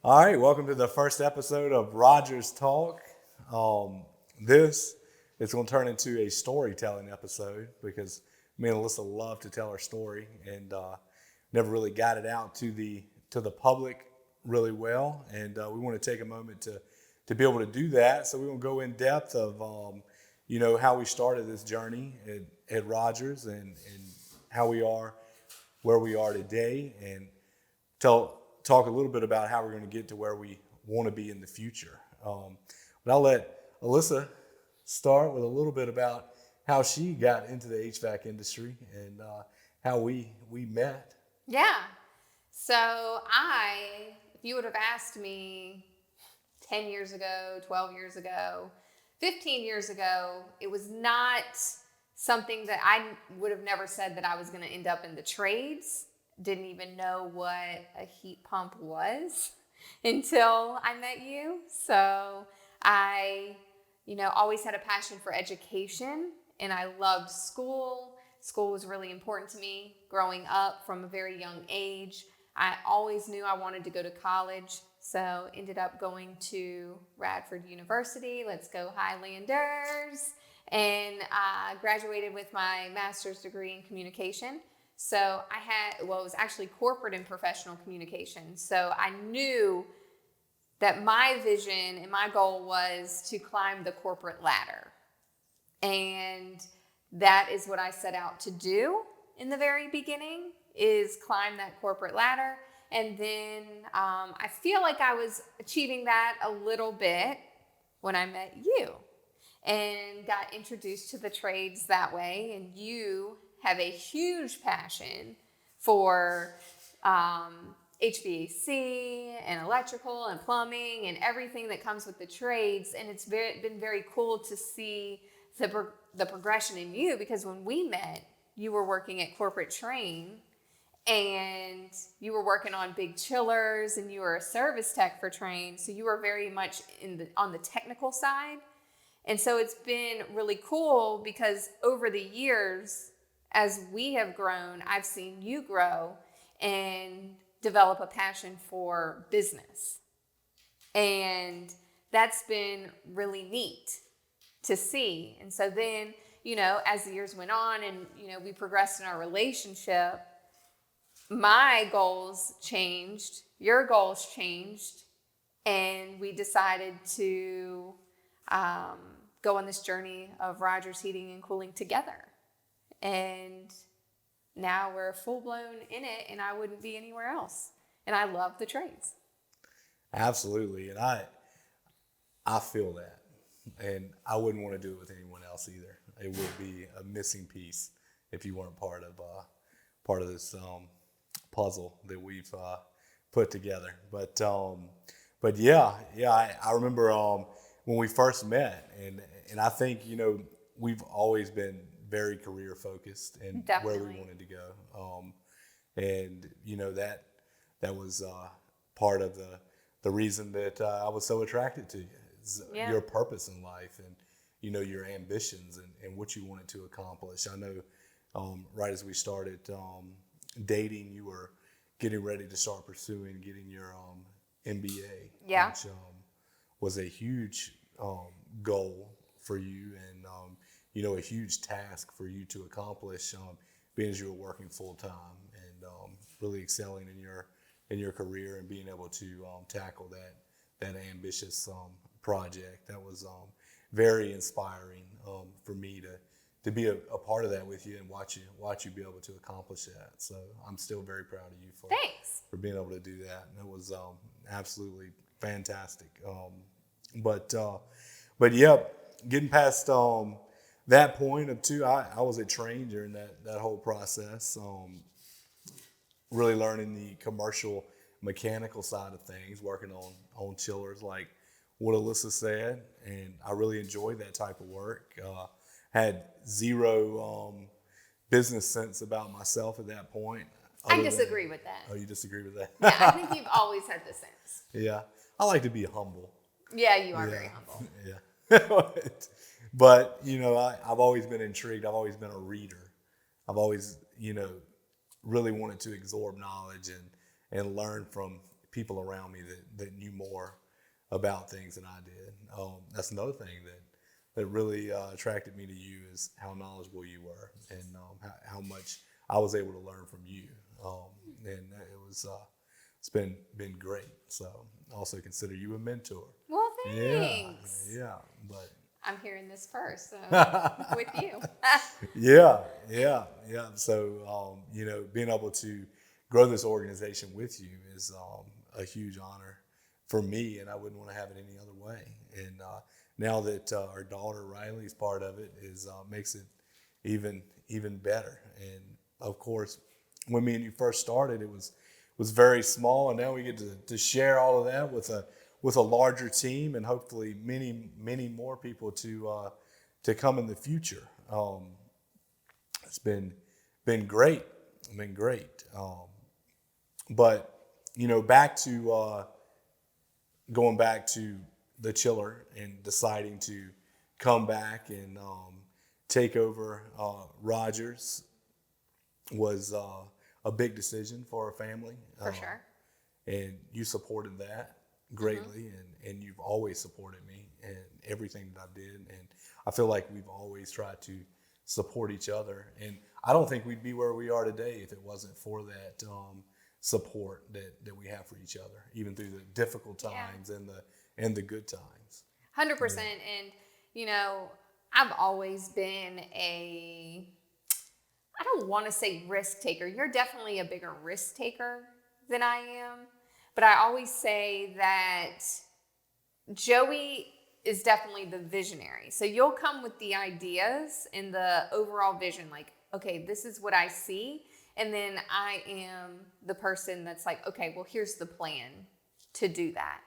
All right, welcome to the first episode of Rogers Talk. This is going to turn into a storytelling episode because me and Alyssa love to tell our story and never really got it out to the public really well. And we want to take a moment to be able to do that. So we're going to go in depth of how we started this journey at Rogers and how we are where we are today, and talk a little bit about how we're going to get to where we want to be in the future. But I'll let Alyssa start with a little bit about how she got into the HVAC industry and how we met. Yeah. If you would have asked me 10 years ago, 12 years ago, 15 years ago, it was not something that I would have never said that I was going to end up in the trades. Didn't even know what a heat pump was until I met you. So I, always had a passion for education, and I loved school. School was really important to me growing up from a very young age. I always knew I wanted to go to college, so ended up going to Radford University. Let's go Highlanders. And I graduated with my master's degree in communication. So it was actually corporate and professional communication. So I knew that my vision and my goal was to climb the corporate ladder. And that is what I set out to do in the very beginning, is climb that corporate ladder. And then I feel like I was achieving that a little bit when I met you and got introduced to the trades that way. And you have a huge passion for HVAC and electrical and plumbing and everything that comes with the trades. And it's been very cool to see the progression in you, because when we met, you were working at Corporate Train and you were working on big chillers and you were a service tech for Train. So you were very much on the technical side. And so it's been really cool because over the years, as we have grown, I've seen you grow and develop a passion for business. And that's been really neat to see. And so then, as the years went on and, we progressed in our relationship, my goals changed, your goals changed, and we decided to go on this journey of Rogers Heating and Cooling together. And now we're full blown in it, and I wouldn't be anywhere else. And I love the trades. Absolutely, and I feel that, and I wouldn't want to do it with anyone else either. It would be a missing piece if you weren't part of this puzzle that we've put together. But yeah, I remember when we first met, and I think we've always been very career focused and Definitely. where we wanted to go, and that was part of the reason that I was so attracted to you. Yeah. Your purpose in life and your ambitions and what you wanted to accomplish. I know right as we started dating, you were getting ready to start getting your MBA, Yeah. which was a huge goal for you, and a huge task for you to accomplish, being as you were working full time and really excelling in your career and being able to tackle that ambitious project. That was very inspiring for me to be a part of that with you and watch you be able to accomplish that. So I'm still very proud of you Thanks. for being able to do that. And it was absolutely fantastic. But yeah, getting past that point of two, I was at Train during that whole process, really learning the commercial mechanical side of things, working on chillers like what Alyssa said, and I really enjoyed that type of work. Had zero business sense about myself at that point. I disagree with that. Oh, you disagree with that? Yeah, I think you've always had the sense. Yeah, I like to be humble. Yeah, you are very humble. Yeah. But, I've always been intrigued. I've always been a reader. I've always, really wanted to absorb knowledge and learn from people around me that knew more about things than I did. That's another thing that really attracted me to you is how knowledgeable you were, and how much I was able to learn from you. And it's been great. So I also consider you a mentor. Well, thanks. Yeah, but I'm hearing this first, so with you. yeah. So being able to grow this organization with you is a huge honor for me, and I wouldn't want to have it any other way. And now that our daughter Riley is part of it, makes it even better. And of course, when me and you first started, it was very small, and now we get to share all of that with a larger team, and hopefully many more people to come in the future. It's been great. But going back to the chiller and deciding to come back and take over Rogers was a big decision for our family. For sure. And you supported that greatly, and you've always supported me and everything that I did. And I feel like we've always tried to support each other. And I don't think we'd be where we are today if it wasn't for that support that we have for each other, even through the difficult times and the good times. 100%. And, I've always been I don't want to say risk taker. You're definitely a bigger risk taker than I am. But I always say that Joey is definitely the visionary. So you'll come with the ideas and the overall vision, like, okay, this is what I see. And then I am the person that's like, okay, well, here's the plan to do that.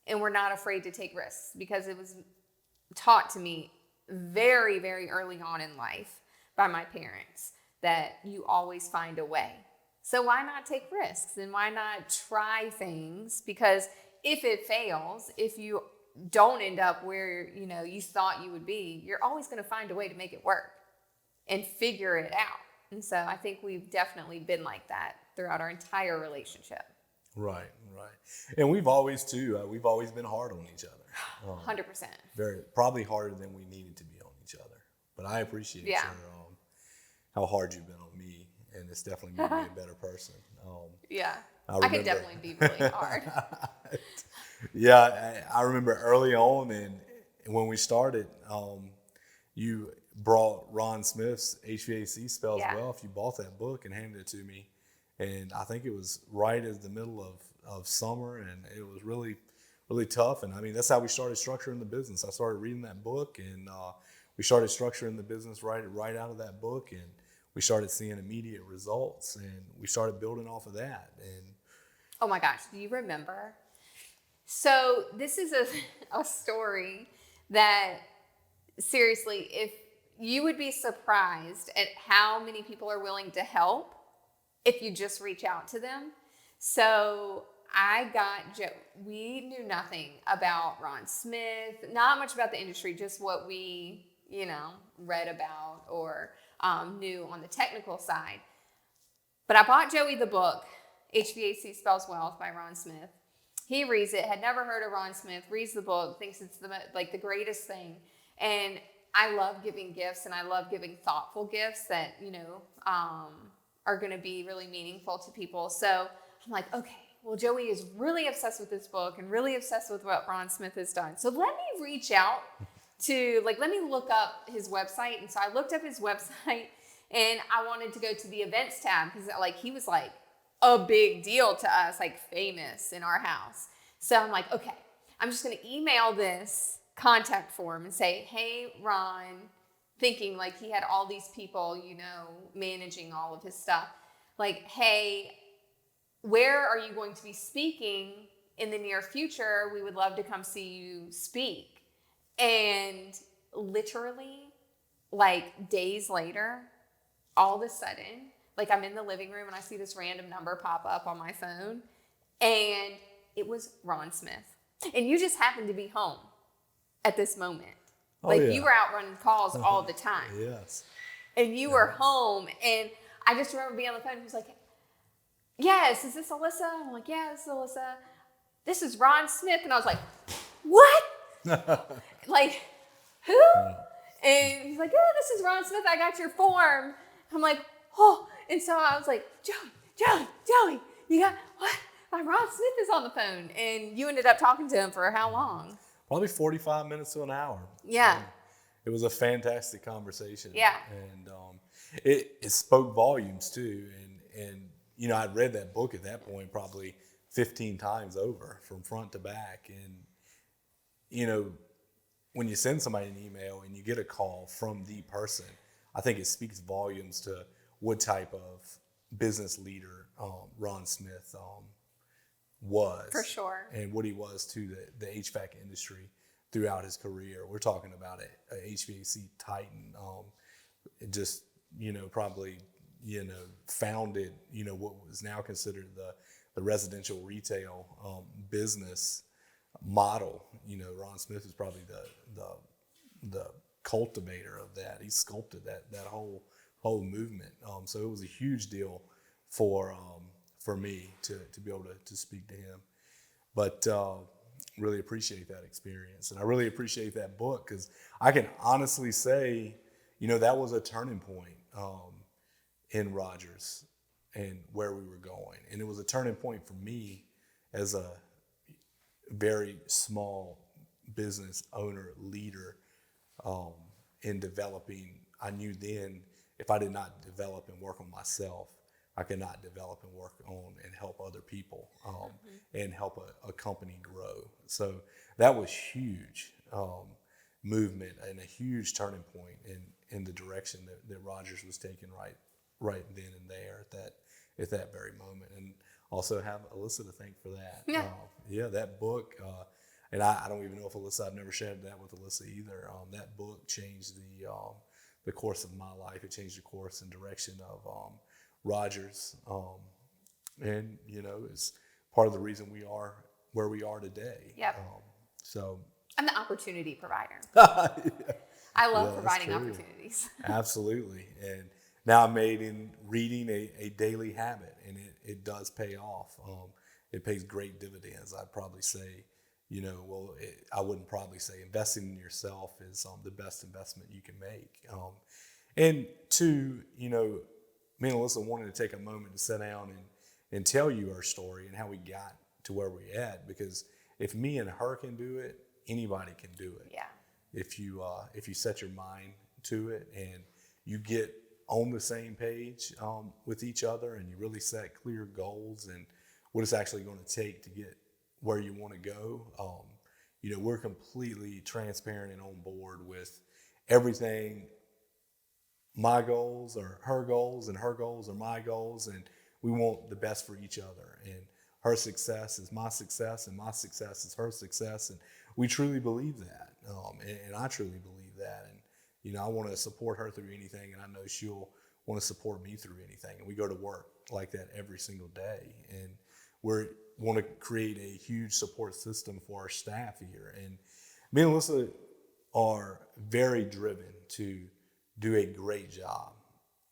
And we're not afraid to take risks, because it was taught to me very, very early on in life by my parents that you always find a way. So why not take risks, and why not try things? Because if it fails, if you don't end up where you thought you would be, you're always going to find a way to make it work and figure it out. And so I think we've definitely been like that throughout our entire relationship. Right. And we've always been hard on each other. 100%. Probably harder than we needed to be on each other. But I appreciate how hard you've been on me, and it's definitely made me a better person. I can definitely be really hard. I remember early on, and when we started, you brought Ron Smith's HVAC Spells Wealth. You bought that book and handed it to me, and I think it was right as the middle of summer, and it was really, really tough. And I mean, that's how we started structuring the business. I started reading that book, and we started structuring the business right out of that book, and we started seeing immediate results, and we started building off of that. And oh my gosh, do you remember? So this is a story that, seriously, if you would be surprised at how many people are willing to help if you just reach out to them. So we knew nothing about Ron Smith, not much about the industry, just what we, read about or knew on the technical side. But I bought Joey the book, HVAC Spells Wealth by Ron Smith. He reads it, had never heard of Ron Smith, reads the book, thinks it's the greatest thing. And I love giving gifts, and I love giving thoughtful gifts that, are going to be really meaningful to people. So I'm like, okay, well, Joey is really obsessed with this book and really obsessed with what Ron Smith has done. So let me reach out to, let me look up his website. And so I looked up his website, and I wanted to go to the events tab, because he was a big deal to us, famous in our house. So I'm like, okay, I'm just going to email this contact form and say, hey, Ron, thinking he had all these people, managing all of his stuff. Hey, where are you going to be speaking in the near future? We would love to come see you speak. And literally, days later, all of a sudden, I'm in the living room and I see this random number pop up on my phone, and it was Ron Smith. And you just happened to be home at this moment. You were out running calls all the time. Yes. And you were home, and I just remember being on the phone, and he was like, yes, is this Alyssa? I'm like, yeah, this is Alyssa. this is Ron Smith. And I was like, what? Like, who? And he's like, yeah, this is Ron Smith. I got your form. I'm like, oh. And so I was like, Joey, you got what? My Ron Smith is on the phone. And you ended up talking to him for how long? Probably 45 minutes to an hour. Yeah. It was a fantastic conversation. Yeah. And it spoke volumes too. And you know, I'd read that book at that point probably 15 times over from front to back. And, you know, when you send somebody an email and you get a call from the person, I think it speaks volumes to what type of business leader Ron Smith was. For sure. And what he was to the HVAC industry throughout his career. We're talking about a HVAC titan. It just, you know, probably, you know, founded, you know, what was now considered the residential retail business model. You know, Ron Smith is probably the cultivator of that. He sculpted that whole movement. So it was a huge deal for me to be able to speak to him. But really appreciate that experience, and I really appreciate that book, because I can honestly say, you know, that was a turning point in Rogers and where we were going. And it was a turning point for me as a very small business owner, leader, in developing. I knew then if I did not develop and work on myself, I could not develop and work on and help other people and help a company grow. So that was huge movement and a huge turning point in the direction that Rogers was taking right then and there at that very moment. And also have Alyssa to thank for that. Yeah. That book, and I don't even know if Alyssa, I've never shared that with Alyssa either. That book changed the course of my life. It changed the course and direction of Rogers. And, you know, it's part of the reason we are where we are today. Yep. So I'm the opportunity provider. Yeah. I love Yeah, providing that's true. opportunities. Absolutely. And now I'm made in reading a daily habit, and it does pay off. It pays great dividends. I'd probably say, you know, I wouldn't probably say investing in yourself is the best investment you can make. And two, you know, me and Alyssa wanted to take a moment to sit down and tell you our story and how we got to where we're at, because if me and her can do it, anybody can do it. Yeah. If you set your mind to it and you get on the same page with each other, and you really set clear goals and what it's actually going to take to get where you want to go. You know, we're completely transparent and on board with everything. My goals are her goals, and her goals are my goals, and we want the best for each other. And her success is my success, and my success is her success, and we truly believe that, and I truly believe that. And you know, I want to support her through anything, and I know she'll want to support me through anything. And we go to work like that every single day, and we want to create a huge support system for our staff here. And me and Alyssa are very driven to do a great job.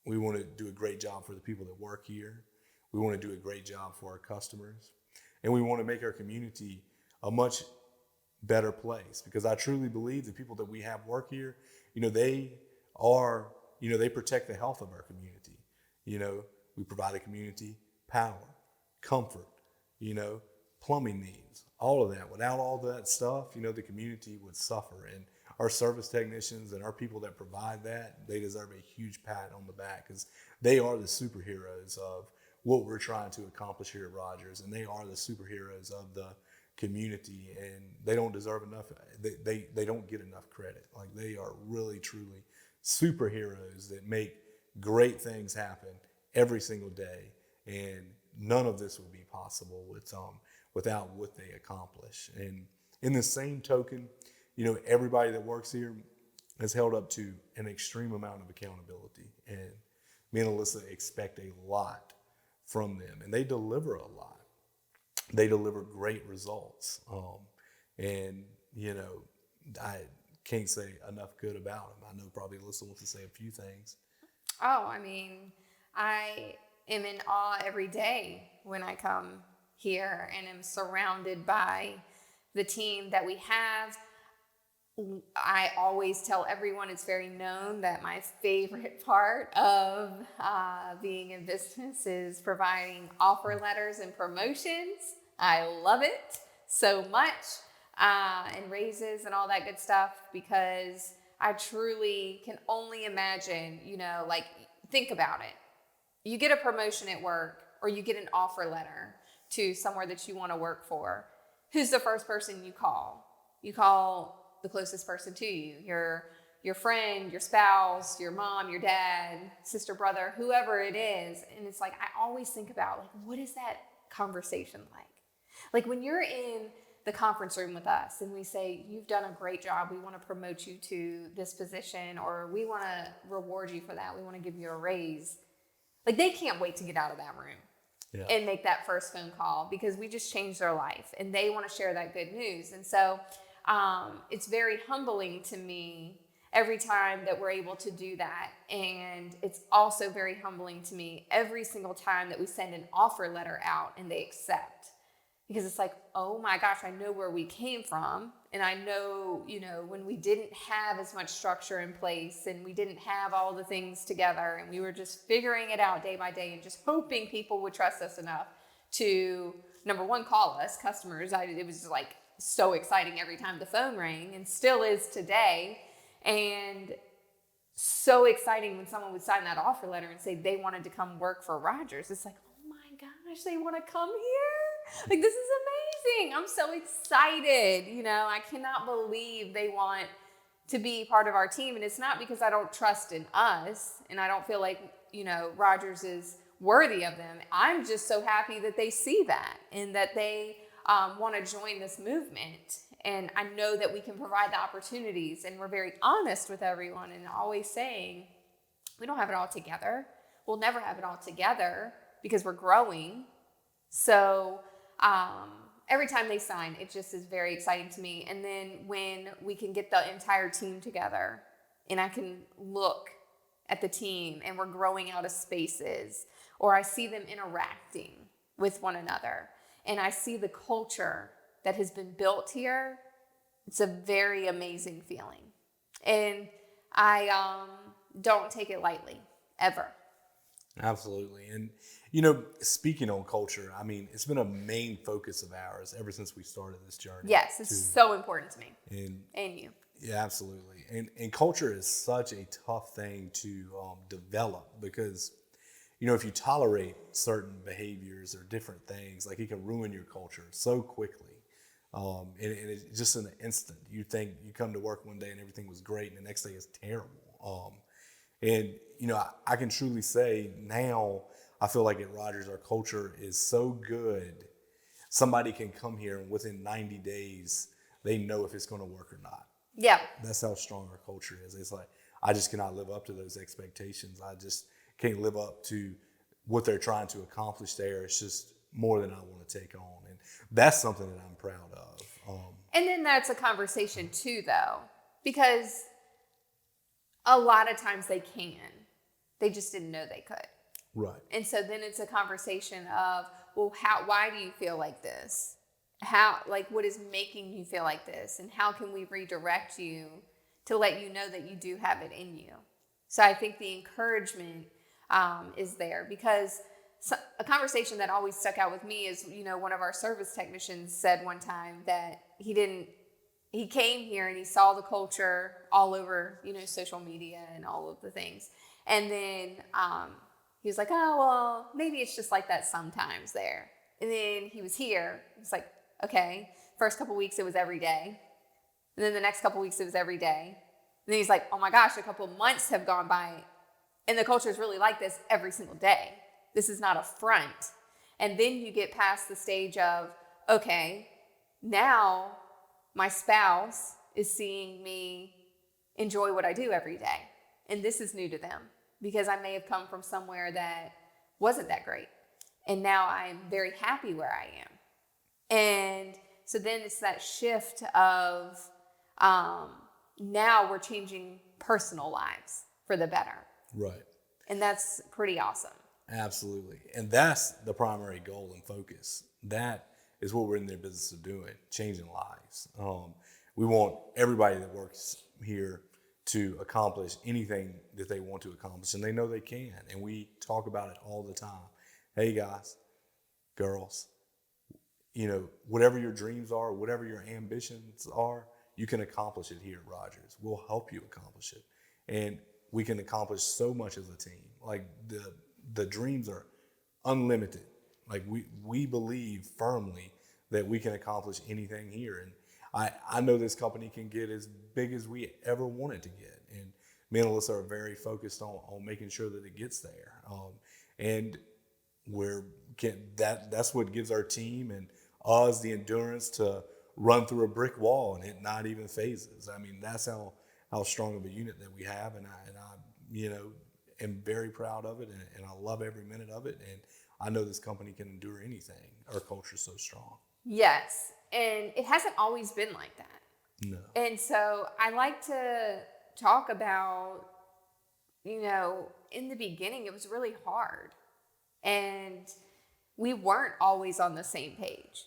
We want to do a great job for the people that work here. We want to do a great job for our customers. And we want to make our community a much better place, because I truly believe the people that we have work here, you know, they protect the health of our community. You know, we provide the community power, comfort, you know, plumbing needs, all of that. Without all that stuff, you know, the community would suffer. And our service technicians and our people that provide that, they deserve a huge pat on the back, because they are the superheroes of what we're trying to accomplish here at Rogers, and they are the superheroes of the community, and they don't deserve enough. They don't get enough credit. Like, they are really, truly superheroes that make great things happen every single day, and none of this would be possible without what they accomplish. And in the same token, you know, everybody that works here is held up to an extreme amount of accountability, and me and Alyssa expect a lot from them, and they deliver a lot. They deliver great results, and you know, I can't say enough good about them. I know probably Alyssa wants to say a few things. Oh, I mean, I am in awe every day when I come here and am surrounded by the team that we have. I always tell everyone, it's very known that my favorite part of being in business is providing offer letters and promotions. I love it so much, and raises and all that good stuff, because I truly can only imagine, like, think about it. You get a promotion at work, or you get an offer letter to somewhere that you want to work for. Who's the first person you call? You call the closest person to you, your friend, your spouse, your mom, your dad, sister, brother, whoever it is. And it's like, I always think about, like, what is that conversation like? Like when you're in the conference room with us and we say, you've done a great job, we want to promote you to this position, or we want to reward you for that, we want to give you a raise. Like, they can't wait to get out of that room and make that first phone call, because we just changed their life and they want to share that good news. And so it's very humbling to me every time that we're able to do that. And it's also very humbling to me every single time that we send an offer letter out and they accept. Because it's like, oh my gosh, I know where we came from. And I know, when we didn't have as much structure in place and we didn't have all the things together and we were just figuring it out day by day and just hoping people would trust us enough to, number one, call us customers. It was just like so exciting every time the phone rang, and still is today. And so exciting when someone would sign that offer letter and say they wanted to come work for Rogers. It's like, oh my gosh, they want to come here? Like, this is amazing. I'm so excited. I cannot believe they want to be part of our team. And it's not because I don't trust in us and I don't feel like, Rogers is worthy of them. I'm just so happy that they see that and that they want to join this movement. And I know that we can provide the opportunities, and we're very honest with everyone and always saying, we don't have it all together. We'll never have it all together because we're growing. So every time they sign, it just is very exciting to me. And then when we can get the entire team together and I can look at the team and we're growing out of spaces, or I see them interacting with one another and I see the culture that has been built here, it's a very amazing feeling. And I don't take it lightly, ever. Absolutely. And, speaking on culture, it's been a main focus of ours ever since we started this journey. Yes, it's so important to me and you. Yeah, absolutely. And culture is such a tough thing to develop, because, if you tolerate certain behaviors or different things, like, it can ruin your culture so quickly. And it's just in an instant. You think you come to work one day and everything was great, and the next day is terrible. And, I can truly say now, I feel like at Rogers, our culture is so good. Somebody can come here and within 90 days, they know if it's going to work or not. Yeah. That's how strong our culture is. It's like, I just cannot live up to those expectations. I just can't live up to what they're trying to accomplish there. It's just more than I want to take on. And that's something that I'm proud of. And then that's a conversation too, though, because a lot of times they can. They just didn't know they could. Right. And so then it's a conversation of, well, why do you feel like this? What is making you feel like this? And how can we redirect you to let you know that you do have it in you? So I think the encouragement is there, because a conversation that always stuck out with me is, one of our service technicians said one time that he came here and he saw the culture all over, social media and all of the things. And then he was like, oh, well, maybe it's just like that sometimes there. And then he was here. It's like, okay, first couple weeks it was every day. And then the next couple weeks it was every day. And then he's like, oh my gosh, a couple months have gone by and the culture is really like this every single day. This is not a front. And then you get past the stage of, okay, now my spouse is seeing me enjoy what I do every day. And this is new to them, because I may have come from somewhere that wasn't that great. And now I'm very happy where I am. And so then it's that shift of now we're changing personal lives for the better. Right. And that's pretty awesome. Absolutely. And that's the primary goal and focus That is what we're in their business of doing, changing lives. We want everybody that works here to accomplish anything that they want to accomplish, and they know they can. And we talk about it all the time. Hey, guys, girls, whatever your dreams are, whatever your ambitions are, you can accomplish it here at Rogers. We'll help you accomplish it. And we can accomplish so much as a team. Like the dreams are unlimited. Like we believe firmly that we can accomplish anything here. And I know this company can get as big as we ever want it to get. And me and Alyssa are very focused on making sure that it gets there. And that's what gives our team and us the endurance to run through a brick wall and it not even phases. I mean, that's how strong of a unit that we have, and I am very proud of it, and I love every minute of it, and I know this company can endure anything. Our culture is so strong. Yes, and it hasn't always been like that. No. And so I like to talk about, in the beginning it was really hard, and we weren't always on the same page.